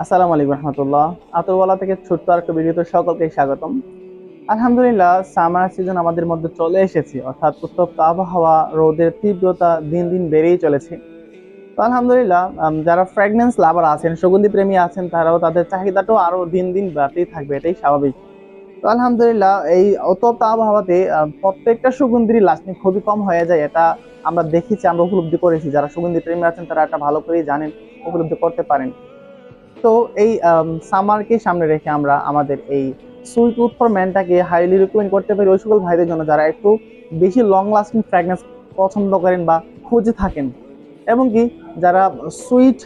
আসসালামু আলাইকুম রহমতুল্লাহ। আতরওয়ালা থেকে ছোট্ট একটা ভিডিওতে সকলকে স্বাগতম। আলহামদুলিল্লাহ, সামার সিজন আমাদের মধ্যে চলে এসেছে, অর্থাৎ উত্তপ্ত আবহাওয়া, রোদের তীব্রতা দিন দিন বেড়েই চলেছে। তো আলহামদুলিল্লাহ, যারা ফ্র্যাগনেন্স লাভার আছেন, সুগন্ধি প্রেমী আছেন, তারাও তাদের চাহিদাটাও আরো দিন দিন বাড়তেই থাকবে, এটাই স্বাভাবিক। তো আলহামদুলিল্লাহ, এই উত্তপ্ত আবহাওয়াতে প্রত্যেকটা সুগন্ধির লাস্টিং খুবই কম হয়ে যায়, এটা আমরা দেখেছি, আমরা উপলব্ধি করেছি। যারা সুগন্ধি প্রেমী আছেন তারা এটা ভালো করেই জানেন, উপলব্ধি করতে পারেন। তো এই সামারকে সামনে রেখে আমরা আমাদের এই সুইট উড ফর ম্যানটাকে হাইলি রিকমেন্ড করতে পারি ওই সকল ভাইদের জন্য যারা একটু বেশি লং লাস্টিং ফ্র্যাগনেন্স পছন্দ করেন বা খুঁজে থাকেন, এবং কি যারা সুইট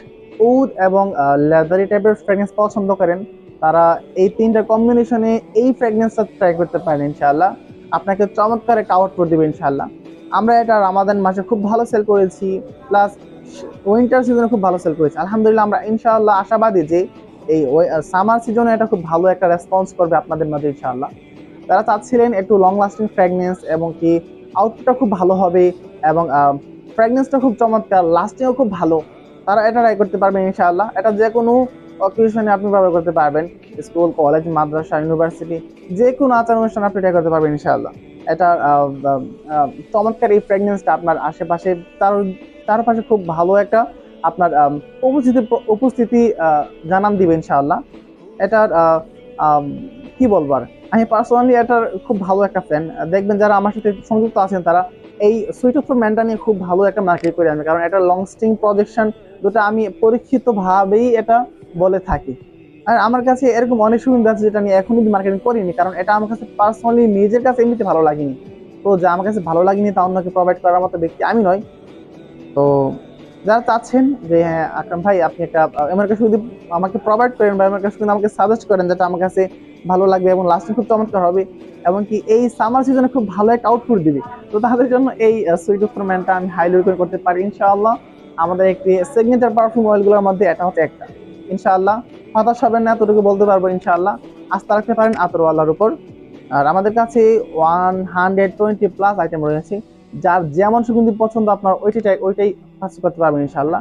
উড এবং লেদারি টাইপের ফ্র্যাগনেন্স পছন্দ করেন, তারা এই তিনটা কম্বিনেশনে এই ফ্র্যাগনেন্সটা ট্রাই করতে পারেন। ইনশাআল্লাহ আপনাকে চমৎকার একটা আউটপুট দিবে ইনশাআল্লাহ। আমরা এটা রামাদান মাসে খুব ভালো সেল করেছি, প্লাস উইন্টার সিজনে খুব ভালো সেল করেছে। আলহামদুলিল্লাহ, আমরা ইনশাআল্লাহ আশাবাদী যে এই সামার সিজনে এটা খুব ভালো একটা রেসপন্স করবে আপনাদের মাঝে ইনশাআল্লাহ। তারা চাচ্ছিলেন একটু লং লাস্টিং ফ্র্যাগনেন্স এবং কি আউটপুটটা খুব ভালো হবে, এবং ফ্র্যাগনেন্সটা খুব চমৎকার, লাস্টিংও খুব ভালো। তারা এটা ট্রাই করতে পারবেন ইনশাআল্লাহ। এটা যে কোনো অকেশনে আপনি ব্যবহার করতে পারবেন, স্কুল, কলেজ, মাদ্রাসা, ইউনিভার্সিটি, যে কোনো আচার অনুষ্ঠান আপনি ট্রাই করতে পারবেন ইনশাআল্লাহ। এটা চমৎকার এই ফ্র্যাগনেন্সটা আপনার আশেপাশে, তার চারপাশে খুব ভালো একটা আপনার উপস্থিতি উপস্থিতি জানান দিবে ইনশাআল্লাহ। এটার কি বলবো আর, আমি পার্সোনালি এটার খুব ভালো একটা ফ্যান। দেখবেন যারা আমার সাথে সংযুক্ত আছেন তারা এই সুইট অফ ম্যানটা নিয়ে খুব ভালো একটা মার্কেট করে আনবে, কারণ এটা লং স্টিং প্রজেকশন, যেটা আমি পরীক্ষিত ভাবেই এটা বলে থাকি। আর আমার কাছে এরকম অনেক সুবিধা আছে যেটা আমি এখন কিন্তু মার্কেটিং করিনি, কারণ এটা আমার কাছে পার্সোনালি নিজের কাছে এমনিতে ভালো লাগেনি। তো যা আমার কাছে ভালো লাগেনি তা অন্যকে প্রোভাইড করার মতো ব্যক্তি আমি নয়। তো যারা চাচ্ছেন যে হ্যাঁ আকরাম ভাই আপনি একটা আমার কাছে যদি আমাকে প্রোভাইড করেন বা আমার কাছে যদি আমাকে সাজেস্ট করেন যেটা আমার কাছে ভালো লাগবে এবং লাস্টিং খুব চমৎকার হবে, এবং কি এই সামার সিজনে খুব ভালো একটা আউটপুট দিবে, তো তাদের জন্য এই সুইট এক্সপেরিমেন্টটা আমি হাইলি রিকমেন্ড করতে পারি ইনশাআল্লাহ। আমাদের একটি সিগনেচার পারফিউম অয়েলগুলোর মধ্যে এটা হচ্ছে একটা। ইনশাআল্লাহ হতাশ হবেন না, এতটুকু বলতে পারবো। ইনশাআল্লাহ আস্থা রাখতে পারেন আতরওয়ালার উপর। আর আমাদের কাছে 120+ আইটেম রয়েছে, যার যেমন সুগন্ধি পছন্দ আপনার ওইটাই ওইটাই পারচেজ করতে পারবেন ইনশাআল্লাহ।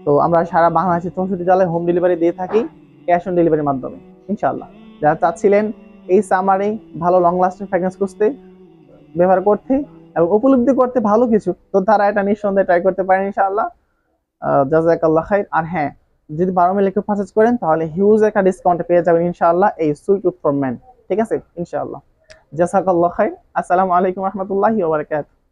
তো আমরা সারা বাংলাদেশে 64 জেলায় হোম ডেলিভারি দিয়ে থাকি, ক্যাশ অন ডেলিভারির মাধ্যমে ইনশাআল্লাহ। যারা চাচ্ছিলেন এই সামারে ভালো লং লাস্টিং ফ্র্যাগনেন্স খুঁজতে, ব্যবহার করতে এবং উপলব্ধি করতে ভালো কিছু, তো তারা এটা নিঃসন্দেহে ট্রাই করতে পারেন ইনশাআল্লাহ। জাযাকাল্লাহ খাইর। আর হ্যাঁ, যদি 12 মিলি কেউ পারচেজ করেন তাহলে হিউজ একটা ডিসকাউন্টে পেয়ে যাবেন ইনশাআল্লাহ এই সুইট উড ফর ম্যান। ঠিক আছে ইনশাআল্লাহ। জাযাকাল্লাহ খাইর। আসসালামু আলাইকুম রহমতুল্লাহি ওয়া বারাকাতুহু।